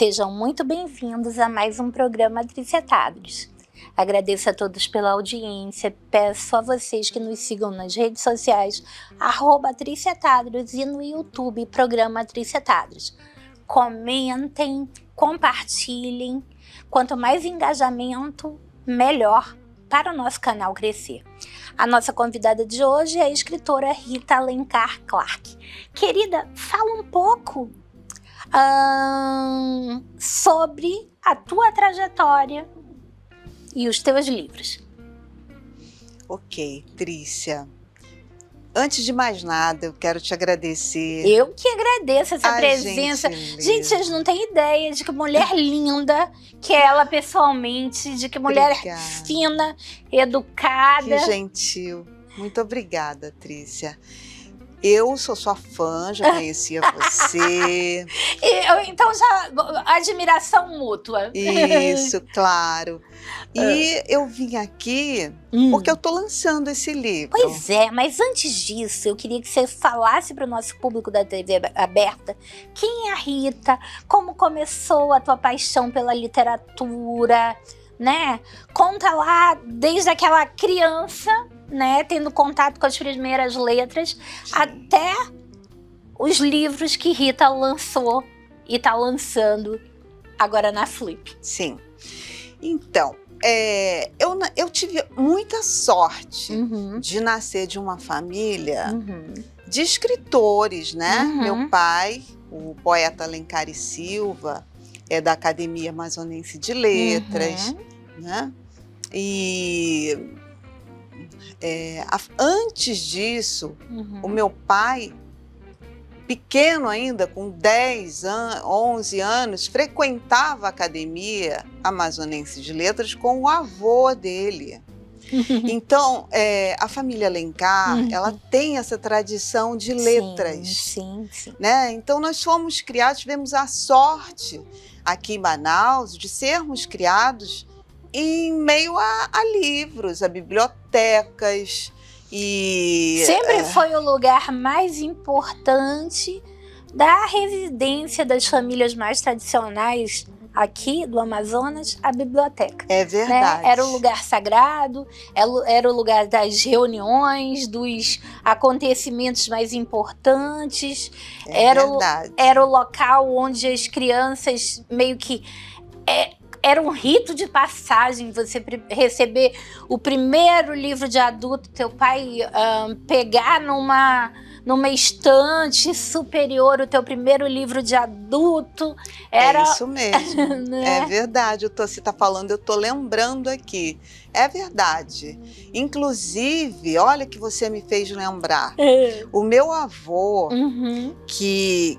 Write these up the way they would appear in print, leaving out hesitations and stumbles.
Sejam muito bem-vindos a mais um programa Tricetados. Agradeço a todos pela audiência, peço a vocês que nos sigam nas redes sociais, @Tricetados e no YouTube, programa Tricetados. Comentem, compartilhem, quanto mais engajamento, melhor para o nosso canal crescer. A nossa convidada de hoje é a escritora Rita Alencar Clark. Querida, fala um pouco sobre a tua trajetória e os teus livros. Ok, Trícia. Antes de mais nada, eu quero te agradecer. Eu que agradeço essa presença. Gente, vocês não têm ideia de que mulher linda que é ela pessoalmente, de que mulher fina, educada. Que gentil. Muito obrigada, Trícia. Eu sou sua fã, já conhecia você. Então já, admiração mútua. Isso, claro. E eu vim aqui porque eu tô lançando esse livro. Pois é, mas antes disso, eu queria que você falasse para o nosso público da TV aberta quem é a Rita, como começou a tua paixão pela literatura, né? Conta lá desde aquela criança, né, tendo contato com as primeiras letras, sim, até os livros que Rita lançou e está lançando agora na Flip. Sim. Então, eu tive muita sorte de nascer de uma família de escritores, né? Meu pai, o poeta Alencar e Silva, é da Academia Amazonense de Letras, né? E antes disso, o meu pai, pequeno ainda, com 10 anos, 11 anos, frequentava a Academia Amazonense de Letras com o avô dele. Então, a família Alencar, ela tem essa tradição de letras. Sim, sim. Né? Então, nós fomos criados, tivemos a sorte aqui em Manaus de sermos criados em meio a livros, a bibliotecas. E sempre foi o lugar mais importante da residência das famílias mais tradicionais aqui do Amazonas, a biblioteca. É verdade. Né? Era o lugar sagrado, era o lugar das reuniões, dos acontecimentos mais importantes. Era o local onde as crianças meio que... Era um rito de passagem você receber o primeiro livro de adulto, teu pai pegar numa estante superior o teu primeiro livro de adulto. É isso mesmo, né? É verdade. Você está falando, eu estou lembrando aqui. É verdade. Inclusive, olha que você me fez lembrar. O meu avô, que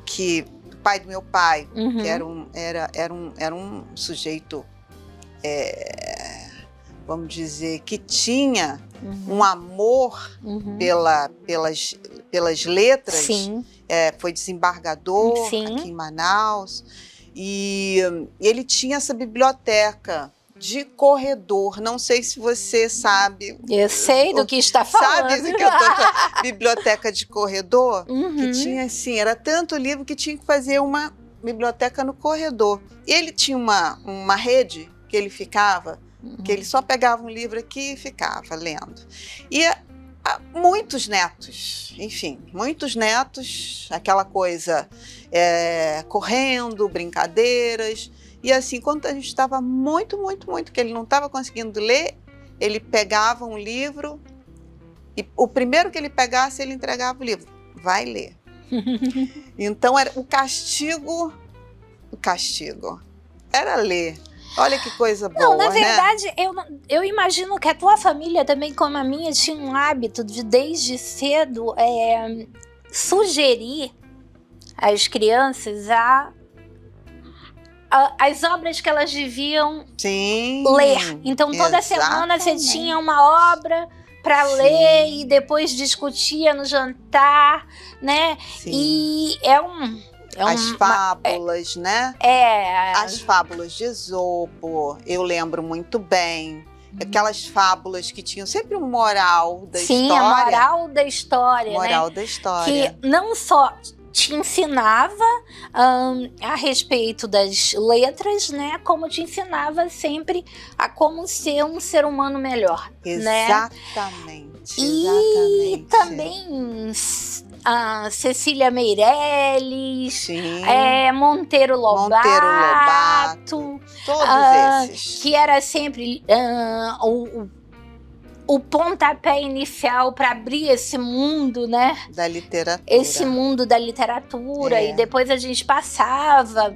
pai do meu pai, que era um sujeito, vamos dizer, que tinha um amor pelas letras. Sim. Foi desembargador aqui em Manaus, e ele tinha essa biblioteca de corredor. Não sei se você sabe. Eu sei do que está falando. Sabe do que eu tô falando? Biblioteca de corredor, que tinha assim, era tanto livro que tinha que fazer uma biblioteca no corredor. E ele tinha uma rede que ele ficava, que ele só pegava um livro aqui e ficava lendo. E muitos netos, enfim, muitos netos, aquela coisa, correndo, brincadeiras. E assim, quando a gente estava muito, que ele não estava conseguindo ler, ele pegava um livro e o primeiro que ele pegasse, ele entregava o livro. Vai ler. Então, era o castigo era ler. Olha que coisa boa, não, na verdade, né? eu imagino que a tua família também, como a minha, tinha um hábito de, desde cedo, sugerir às crianças as obras que elas deviam ler. Então, toda semana você tinha uma obra para ler e depois discutia no jantar, né? Sim. E as fábulas, né? As fábulas de Esopo, eu lembro muito bem. Aquelas fábulas que tinham sempre um moral da história. Sim, a moral da história, moral da história. Que não só te ensinava a respeito das letras, né? Como te ensinava sempre a como ser um ser humano melhor, né? Exatamente. E também a Cecília Meirelles, Monteiro Lobato, todos esses. que era sempre o pontapé inicial para abrir esse mundo, né? Da literatura. Esse mundo da literatura. E depois a gente passava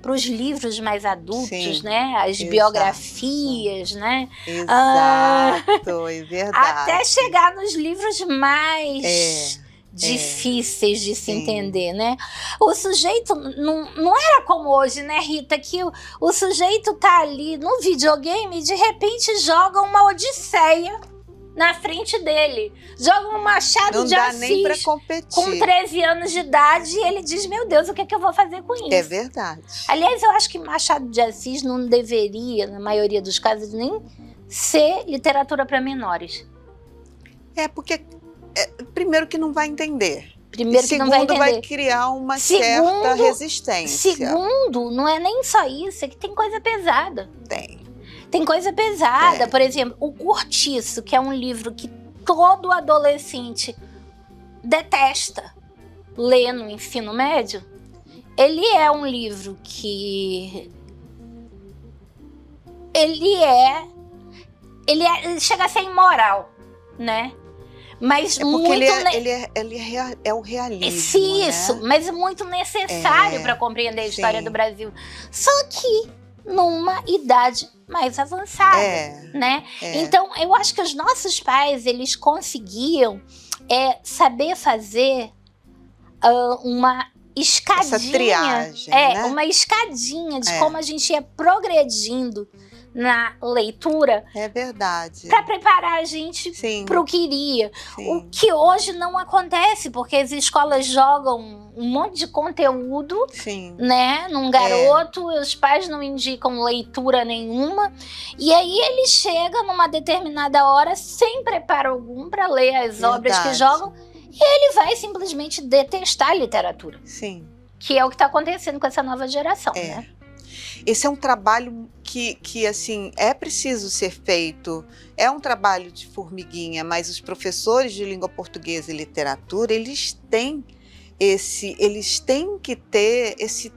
para os livros mais adultos, né? As biografias, né? Exato, é verdade. Até chegar nos livros mais difíceis de se entender, né? O sujeito não era como hoje, né, Rita? Que o sujeito tá ali no videogame e de repente joga uma Odisseia na frente dele. Joga um Machado de Assis. Não dá nem pra competir. Com 13 anos de idade e ele diz, meu Deus, o que é que eu vou fazer com isso? É verdade. Aliás, eu acho que Machado de Assis não deveria, na maioria dos casos, nem ser literatura para menores. Porque primeiro que não vai entender. Primeiro que não vai entender. Vai criar uma certa resistência. Segundo, não é nem só isso, é que tem coisa pesada. Tem coisa pesada. Por exemplo, O Cortiço, que é um livro que todo adolescente detesta ler no ensino médio. Ele é um livro que... Ele chega a ser imoral, né? Mas porque ele é o realismo. Isso, né? Mas muito necessário para compreender a história do Brasil. Só que numa idade mais avançada, né? Então, eu acho que os nossos pais, eles conseguiam saber fazer uma escadinha. Essa triagem, né? Uma escadinha de como a gente ia progredindo na leitura. É verdade. Para preparar a gente para o que iria. O que hoje não acontece, porque as escolas jogam um monte de conteúdo, né, num garoto, os pais não indicam leitura nenhuma, e aí ele chega numa determinada hora sem preparo algum para ler as obras que jogam, e ele vai simplesmente detestar a literatura. Que é o que está acontecendo com essa nova geração, né? Esse é um trabalho que assim, é preciso ser feito. É um trabalho de formiguinha, mas os professores de língua portuguesa e literatura, eles têm que ter esse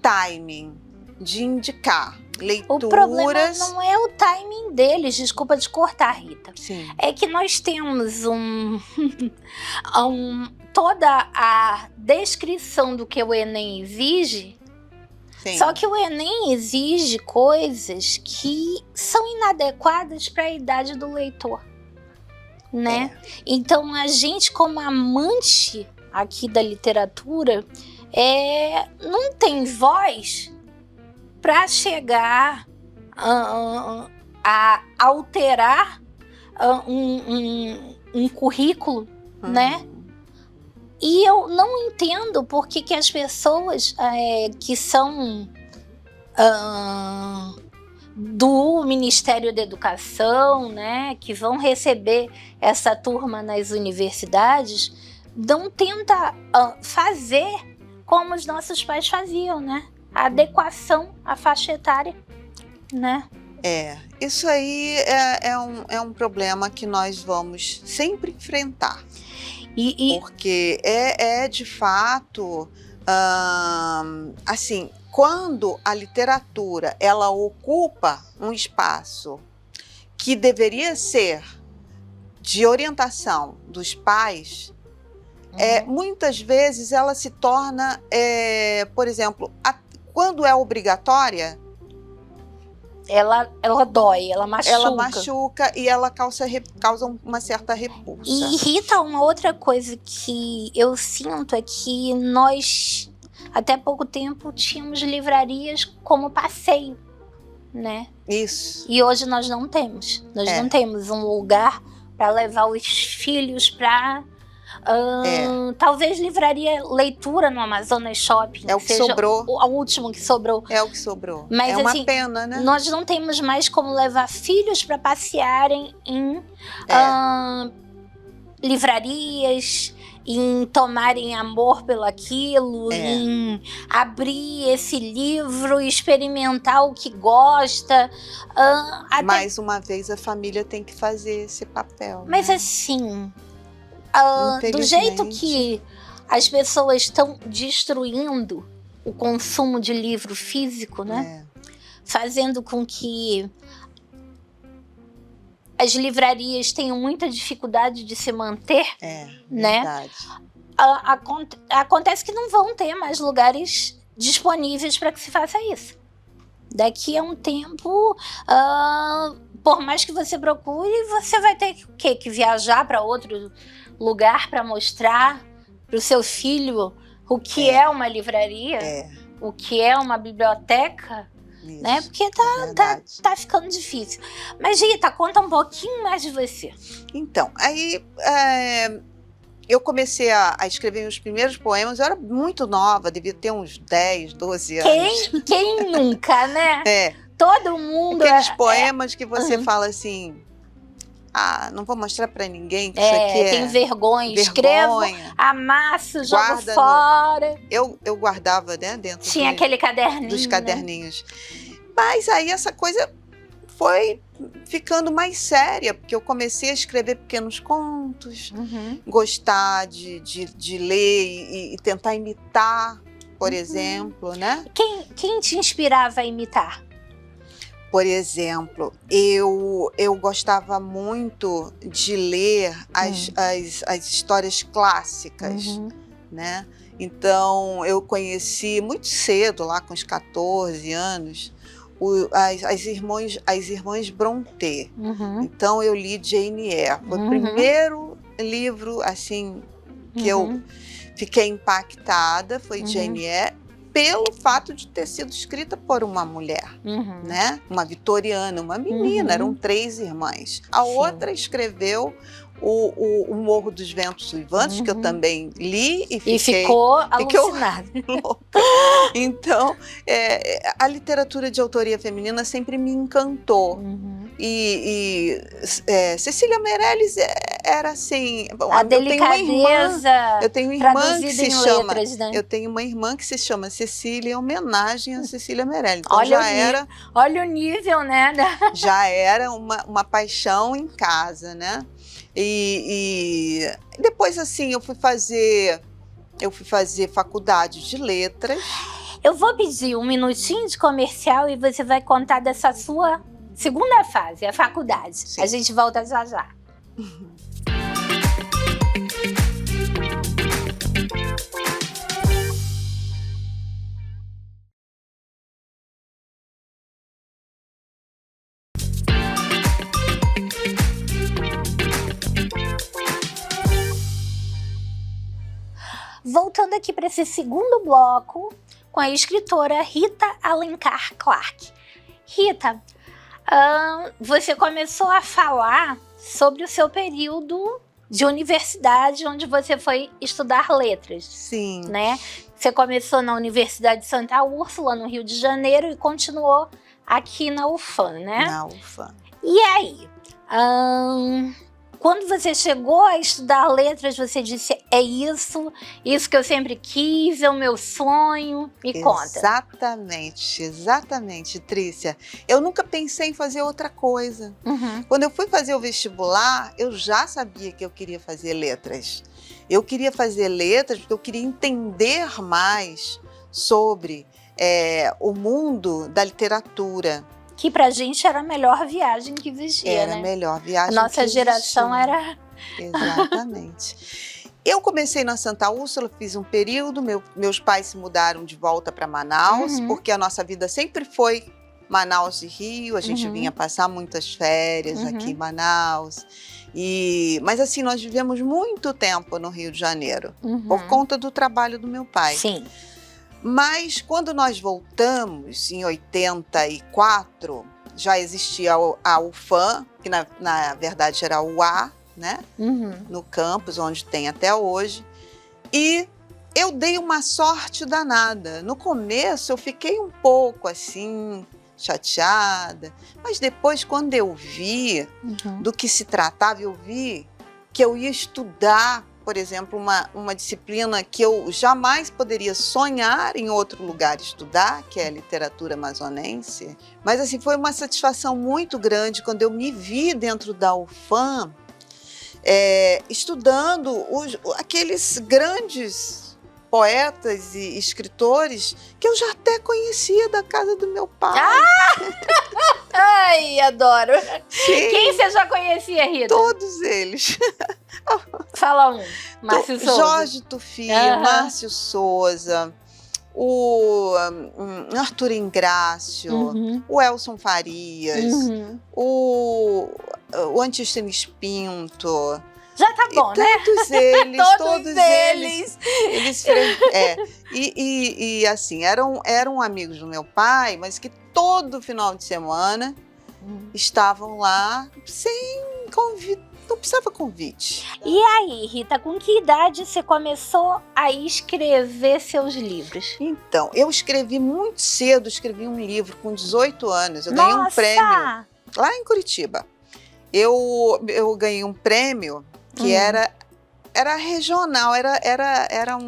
timing de indicar leituras. O problema não é o timing deles, desculpa te cortar, Rita. É que nós temos toda a descrição do que o Enem exige. Só que o Enem exige coisas que são inadequadas para a idade do leitor, né? Então, a gente, como amante aqui da literatura, não tem voz para chegar a alterar um currículo, né? E eu não entendo por que as pessoas que são do Ministério da Educação, né, que vão receber essa turma nas universidades, não tenta fazer como os nossos pais faziam, né? A adequação à faixa etária, né? Isso aí é um problema que nós vamos sempre enfrentar. Porque de fato, assim, quando a literatura ela ocupa um espaço que deveria ser de orientação dos pais, muitas vezes ela se torna, por exemplo, quando é obrigatória, ela dói, ela machuca. Ela machuca e ela causa uma certa repulsa. E, Rita, uma outra coisa que eu sinto é que nós, até pouco tempo, tínhamos livrarias como passeio, né? Isso. E hoje nós não temos. Nós não temos um lugar para levar os filhos para... talvez livraria leitura no Amazonas Shopping. É o que sobrou. O último que sobrou. É o que sobrou. Mas, é uma pena, né? Nós não temos mais como levar filhos para passearem em livrarias, em tomarem amor pelo aquilo, em abrir esse livro, experimentar o que gosta. Mais uma vez, a família tem que fazer esse papel. Mas né? assim, do jeito que as pessoas estão destruindo o consumo de livro físico, né? Fazendo com que as livrarias tenham muita dificuldade de se manter, né? Verdade. Acontece que não vão ter mais lugares disponíveis para que se faça isso. Daqui a um tempo, por mais que você procure, você vai ter que viajar para outro lugar para mostrar para o seu filho o que é uma livraria, o que é uma biblioteca. Isso, né? Porque tá ficando difícil. Mas, Rita, conta um pouquinho mais de você. Então, aí eu comecei a escrever meus primeiros poemas. Eu era muito nova, devia ter uns 10, 12 anos. Quem nunca, né? Todo mundo... Aqueles poemas que você fala assim... não vou mostrar pra ninguém que isso aqui é... Tem vergonha. Escrevo, amasso, jogo fora. Eu guardava, né, dentro Tinha aquele caderninho, dos caderninhos. Né? Mas aí essa coisa foi ficando mais séria, porque eu comecei a escrever pequenos contos, gostar de ler e tentar imitar, por exemplo, né? Quem te inspirava a imitar? Por exemplo, eu gostava muito de ler as histórias clássicas, né? Então, eu conheci muito cedo, lá com os 14 anos, as irmãs Brontë. Então, eu li Jane Eyre. Foi o primeiro livro, assim, que eu fiquei impactada, foi Jane Eyre. Pelo fato de ter sido escrita por uma mulher, né? Uma vitoriana, uma menina, eram 3 irmãs. A outra escreveu o Morro dos Ventos Uivantes, que eu também li e ficou alucinada. Louca. Então, a literatura de autoria feminina sempre me encantou. E Cecília Meirelles era assim... Bom, a delicadeza eu tenho uma irmã que se chama... letras, né? Eu tenho uma irmã que se chama Cecília, em homenagem a Cecília Meirelles. Então, olha o nível, né? Já era uma paixão em casa, né? E depois, assim, eu fui fazer faculdade de letras. Eu vou pedir um minutinho de comercial e você vai contar dessa sua segunda fase, a faculdade. Sim. A gente volta já já. Voltando aqui para esse segundo bloco com a escritora Rita Alencar Clark. Rita, você começou a falar sobre o seu período de universidade, onde você foi estudar letras. Sim. Né? Você começou na Universidade de Santa Úrsula, no Rio de Janeiro, e continuou aqui na UFAM, né? Na UFAM. E aí? Quando você chegou a estudar letras, você disse, é isso que eu sempre quis, é o meu sonho, me conta. Exatamente, Trícia. Eu nunca pensei em fazer outra coisa. Quando eu fui fazer o vestibular, eu já sabia que eu queria fazer letras. Eu queria fazer letras porque eu queria entender mais sobre o mundo da literatura. Que pra gente era a melhor viagem que existia, Era né? a melhor viagem a nossa geração era... Exatamente. Eu comecei na Santa Úrsula, fiz um período, meus pais se mudaram de volta para Manaus, porque a nossa vida sempre foi Manaus e Rio, a gente vinha passar muitas férias aqui em Manaus. Mas assim, nós vivemos muito tempo no Rio de Janeiro, por conta do trabalho do meu pai. Sim. Mas quando nós voltamos, em 84, já existia a UFAM, que na verdade era a UA, né? No campus, onde tem até hoje. E eu dei uma sorte danada. No começo eu fiquei um pouco assim, chateada. Mas depois, quando eu vi do que se tratava, eu vi que eu ia estudar por exemplo, uma disciplina que eu jamais poderia sonhar em outro lugar estudar, que é a literatura amazonense. Mas assim, foi uma satisfação muito grande quando eu me vi dentro da UFAM, estudando aqueles grandes poetas e escritores que eu já até conhecia da casa do meu pai. Ai, adoro. Sim, Quem você já conhecia, Rita? todos eles. Fala um. Márcio Souza. Jorge Tufia, Márcio Souza, o Arthur Ingrácio, o Elson Farias, o Antístenes Pinto. Já tá bom, né? Todos eles, Todos eles. E assim, eram amigos do meu pai, mas que todo final de semana estavam lá sem convite, não precisava convite. E aí, Rita, com que idade você começou a escrever seus livros? Então, eu escrevi muito cedo, escrevi um livro com 18 anos. Eu ganhei um prêmio lá em Curitiba. Eu ganhei um prêmio que era regional, era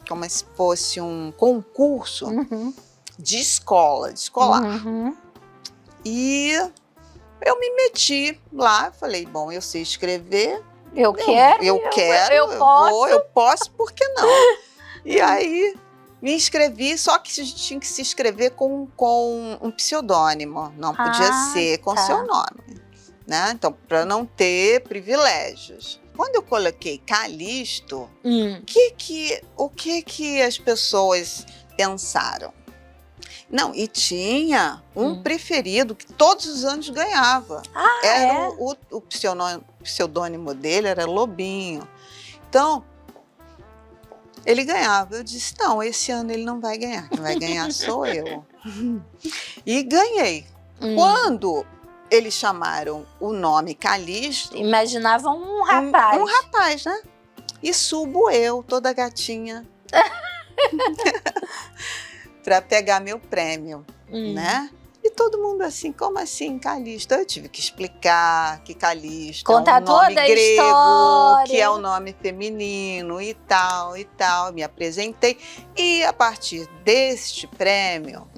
como se fosse um concurso de escolar. E eu me meti lá, falei, bom, eu sei escrever. Eu quero, eu posso, por que não? E aí me inscrevi, só que a gente tinha que se inscrever com um pseudônimo, não podia ser com seu nome, né? Então, para não ter privilégios. Quando eu coloquei Calixto, o que as pessoas pensaram? Não, e tinha um preferido que todos os anos ganhava. O pseudônimo dele era Lobinho. Então, ele ganhava. Eu disse, não, esse ano ele não vai ganhar. Quem vai ganhar sou eu. E ganhei. Quando eles chamaram o nome Calixto... Imaginavam um rapaz. Um rapaz, né? E subo eu, toda gatinha, para pegar meu prêmio, né? E todo mundo assim, como assim, Calixto? Eu tive que explicar que Calixto Contar é um nome toda a grego, história. que é o nome feminino e tal, e tal. Me apresentei. E a partir deste prêmio,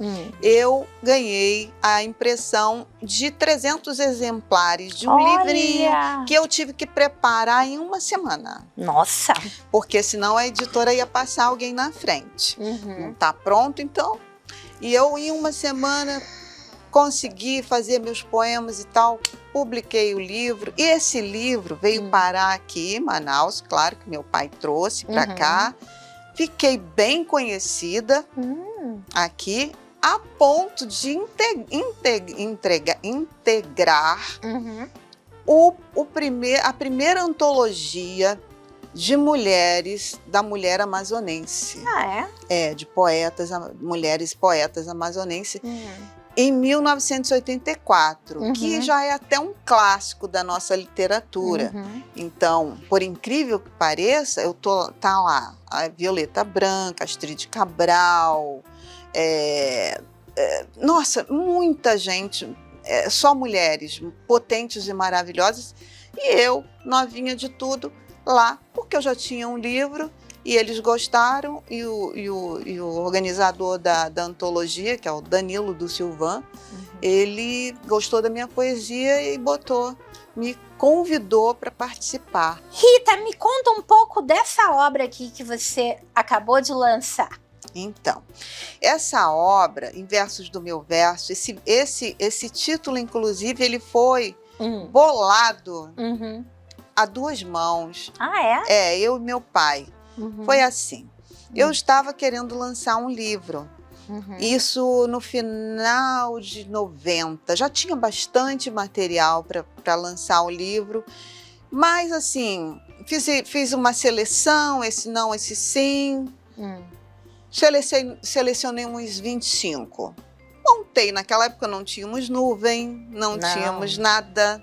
eu ganhei a impressão de 300 exemplares de um livrinho que eu tive que preparar em uma semana. Nossa! Porque senão a editora ia passar alguém na frente. Não tá pronto, então? E eu, em uma semana, consegui fazer meus poemas e tal, publiquei o livro. E esse livro veio parar aqui em Manaus, claro que meu pai trouxe para cá. Fiquei bem conhecida aqui, a ponto de integrar a primeira antologia de mulheres, da mulher amazonense. De poetas, mulheres poetas amazonenses. Em 1984, que já é até um clássico da nossa literatura. Então, por incrível que pareça, tá lá a Violeta Branca, Astrid Cabral, nossa, muita gente, só mulheres potentes e maravilhosas, e eu, novinha de tudo, lá, porque eu já tinha um livro, e eles gostaram, e o organizador da antologia, que é o Danilo do Silvan, ele gostou da minha poesia e me convidou para participar. Rita, me conta um pouco dessa obra aqui que você acabou de lançar. Então, essa obra, Em Versos do Meu Verso, esse título, inclusive, ele foi bolado a duas mãos. Eu e meu pai. Foi assim, eu estava querendo lançar um livro, isso no final de 90, já tinha bastante material para lançar o livro, mas assim, fiz uma seleção, esse não, esse sim, selecionei uns 25. Montei, naquela época não tínhamos nuvem, não tínhamos nada,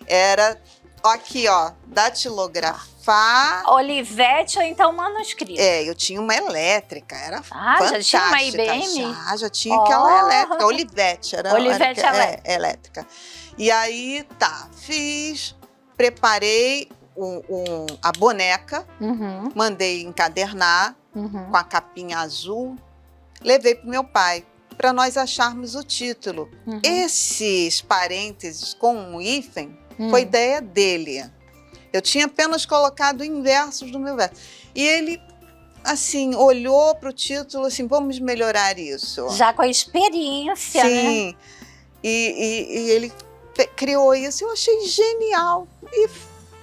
era... Aqui, ó, datilografar. Olivete ou então manuscrito? Eu tinha uma elétrica, era fantástica. Já tinha uma IBM? Já tinha aquela elétrica, Olivete. Olivete elétrica. E aí, preparei, a boneca, mandei encadernar com a capinha azul, levei para o meu pai, para nós acharmos o título. Esses parênteses com um hífen foi ideia dele. Eu tinha apenas colocado em versos do meu verso. E ele, assim, olhou para o título, assim, vamos melhorar isso. Já com a experiência, Sim. né? E ele criou isso, eu achei genial. E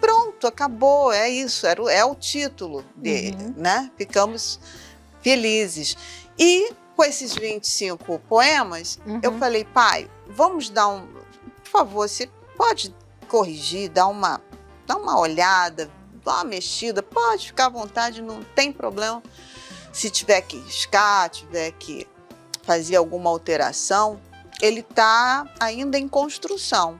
pronto, acabou, é isso, é o título dele, né? Ficamos felizes. E com esses 25 poemas, eu falei, pai, vamos dar por favor, você pode corrigir, dar uma olhada, dar uma mexida, pode ficar à vontade, não tem problema. Se tiver que riscar, tiver que fazer alguma alteração, ele está ainda em construção.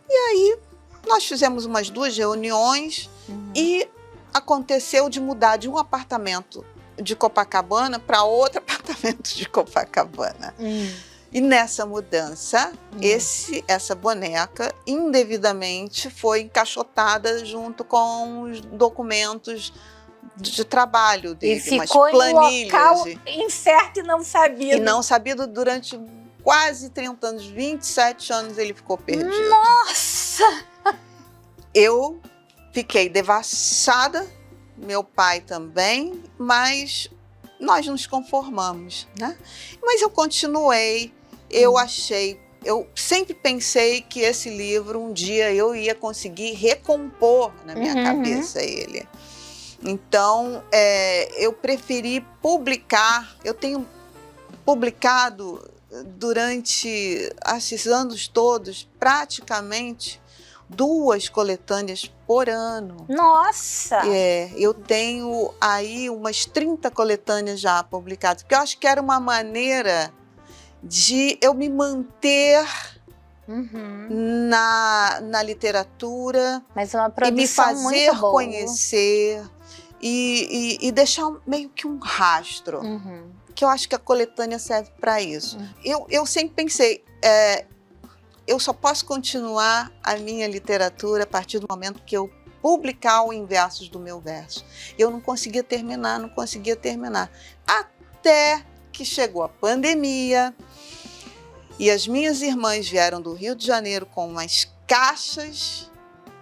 E aí, nós fizemos umas 2 reuniões e aconteceu de mudar de um apartamento de Copacabana para outro apartamento de Copacabana. E nessa mudança, essa boneca indevidamente foi encaixotada junto com os documentos de trabalho dele, e ficou umas planilhas. Em local incerto e não sabido. E não sabido durante quase 30 anos, 27 anos ele ficou perdido. Nossa! Eu fiquei devassada, meu pai também, mas nós nos conformamos, né? Mas eu continuei, eu sempre pensei que esse livro, um dia eu ia conseguir recompor na minha cabeça ele. Então, eu preferi publicar, eu tenho publicado durante esses anos todos, praticamente 2 coletâneas por ano. Nossa! Eu tenho aí umas 30 coletâneas já publicadas, porque eu acho que era uma maneira de eu me manter na literatura, mas uma e me produção fazer muito boa. conhecer e deixar meio que um rastro. Que eu acho que a coletânea serve para isso. Eu sempre pensei, eu só posso continuar a minha literatura a partir do momento que eu publicar o Em Versos do meu verso. Eu não conseguia terminar. Até que chegou a pandemia e as minhas irmãs vieram do Rio de Janeiro com umas caixas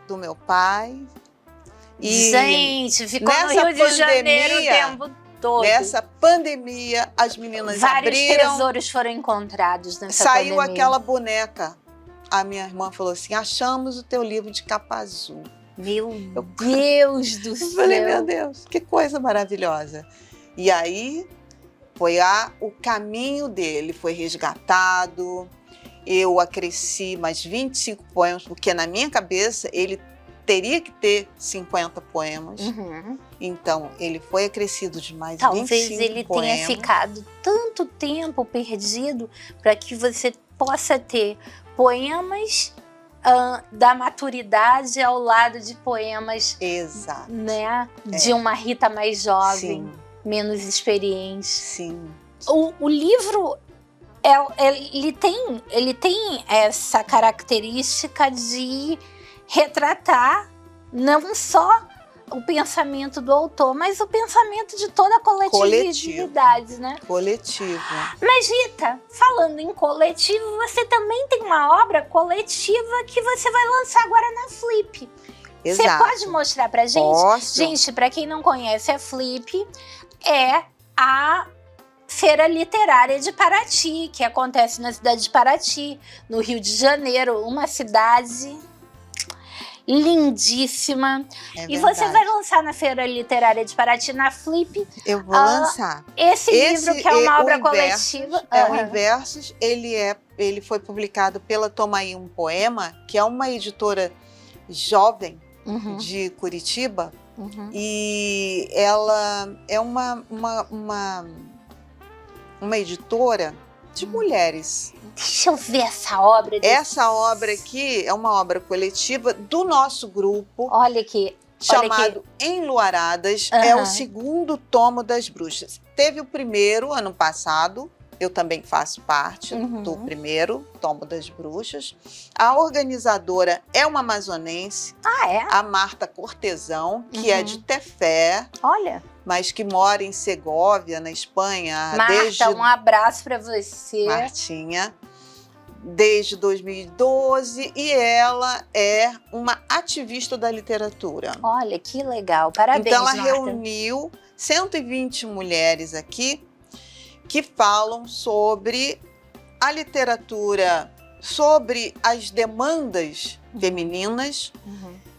do meu pai. E gente, ficou no Rio de Janeiro o tempo todo. Nessa pandemia, as meninas vários abriram. tesouros foram encontrados nessa Saiu pandemia. aquela boneca. A minha irmã falou assim, achamos o teu livro de capa azul. Meu Deus do céu. Eu falei, meu Deus, que coisa maravilhosa. E aí, foi o caminho dele, foi resgatado. Eu acresci mais 25 poemas, porque na minha cabeça ele teria que ter 50 poemas. Então, ele foi acrescido de mais 25 poemas. Talvez ele tenha ficado tanto tempo perdido para que você possa ter poemas da maturidade ao lado de poemas, exato, né, de uma Rita mais jovem, sim, menos experiente. Sim. O livro, ele tem essa característica de retratar não só o pensamento do autor, mas o pensamento de toda a coletividade, né? Coletivo. Mas, Rita, falando em coletivo, você também tem uma obra coletiva que você vai lançar agora na Flip. Exato. Você pode mostrar pra gente? Posso. Gente, pra quem não conhece, a Flip é a Feira Literária de Paraty, que acontece na cidade de Paraty, no Rio de Janeiro, uma cidade lindíssima. E você vai lançar na Feira Literária de Paraty, na Flip. Eu vou lançar. Esse livro, que é uma obra coletiva. O Em Versos, ele foi publicado pela Toma Aí um Poema, que é uma editora jovem de Curitiba. E ela é uma editora de mulheres. Deixa eu ver essa obra. Essa obra aqui é uma obra coletiva do nosso grupo. Olha aqui. Chamado Enluaradas. É o segundo tomo das Bruxas. Teve o primeiro ano passado, eu também faço parte do primeiro Tombo das Bruxas. A organizadora é uma amazonense, a Marta Cortesão, que é de Tefé. Olha. Mas que mora em Segóvia, na Espanha. Marta, um abraço para você. Martinha. Desde 2012, e ela é uma ativista da literatura. Olha, que legal. Parabéns, então, ela Marta. reuniu 120 mulheres aqui que falam sobre a literatura, sobre as demandas femininas,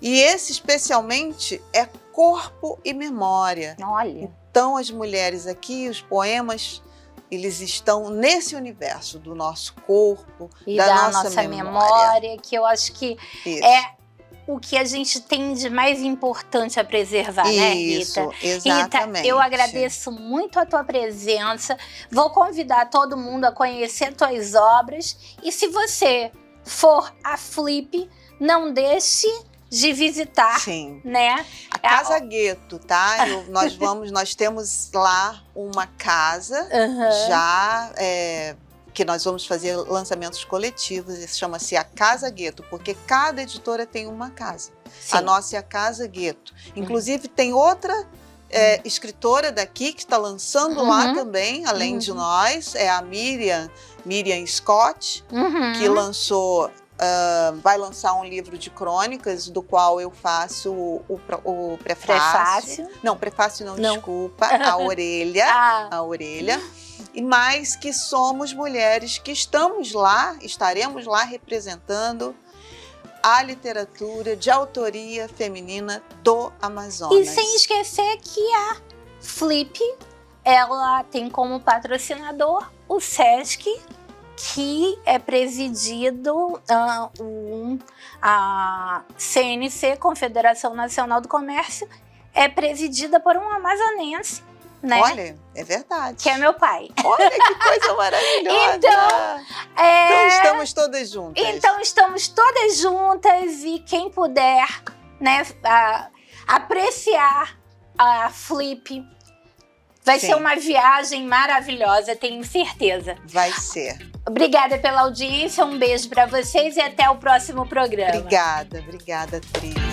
e esse especialmente é corpo e memória. Olha. Então, as mulheres aqui, os poemas, eles estão nesse universo do nosso corpo, e da nossa memória, que eu acho que é o que a gente tem de mais importante a preservar, né, Rita? Isso, exatamente. Rita, eu agradeço muito a tua presença, vou convidar todo mundo a conhecer tuas obras, e se você for a Flip, não deixe de visitar, né? A Casa Gueto, tá? Nós temos lá uma casa já que nós vamos fazer lançamentos coletivos. Isso chama-se a Casa Gueto, porque cada editora tem uma casa. A nossa é a Casa Gueto. Inclusive tem outra escritora daqui que está lançando lá também, além de nós, é a Miriam Scott, que lançou. Vai lançar um livro de crônicas, do qual eu faço o prefácio. Prefácio não, desculpa, a orelha. A orelha. E mais que somos mulheres que estaremos lá representando a literatura de autoria feminina do Amazonas. E sem esquecer que a Flip, ela tem como patrocinador o Sesc, que é presidido a CNC, Confederação Nacional do Comércio, é presidida por um amazonense, né? Olha, é verdade. Que é meu pai. Olha que coisa maravilhosa! Então estamos todas juntas. Então estamos todas juntas, e quem puder, né, apreciar a Flip, vai ser uma viagem maravilhosa, tenho certeza. Vai ser. Obrigada pela audiência, um beijo para vocês e até o próximo programa. Obrigada, Tri.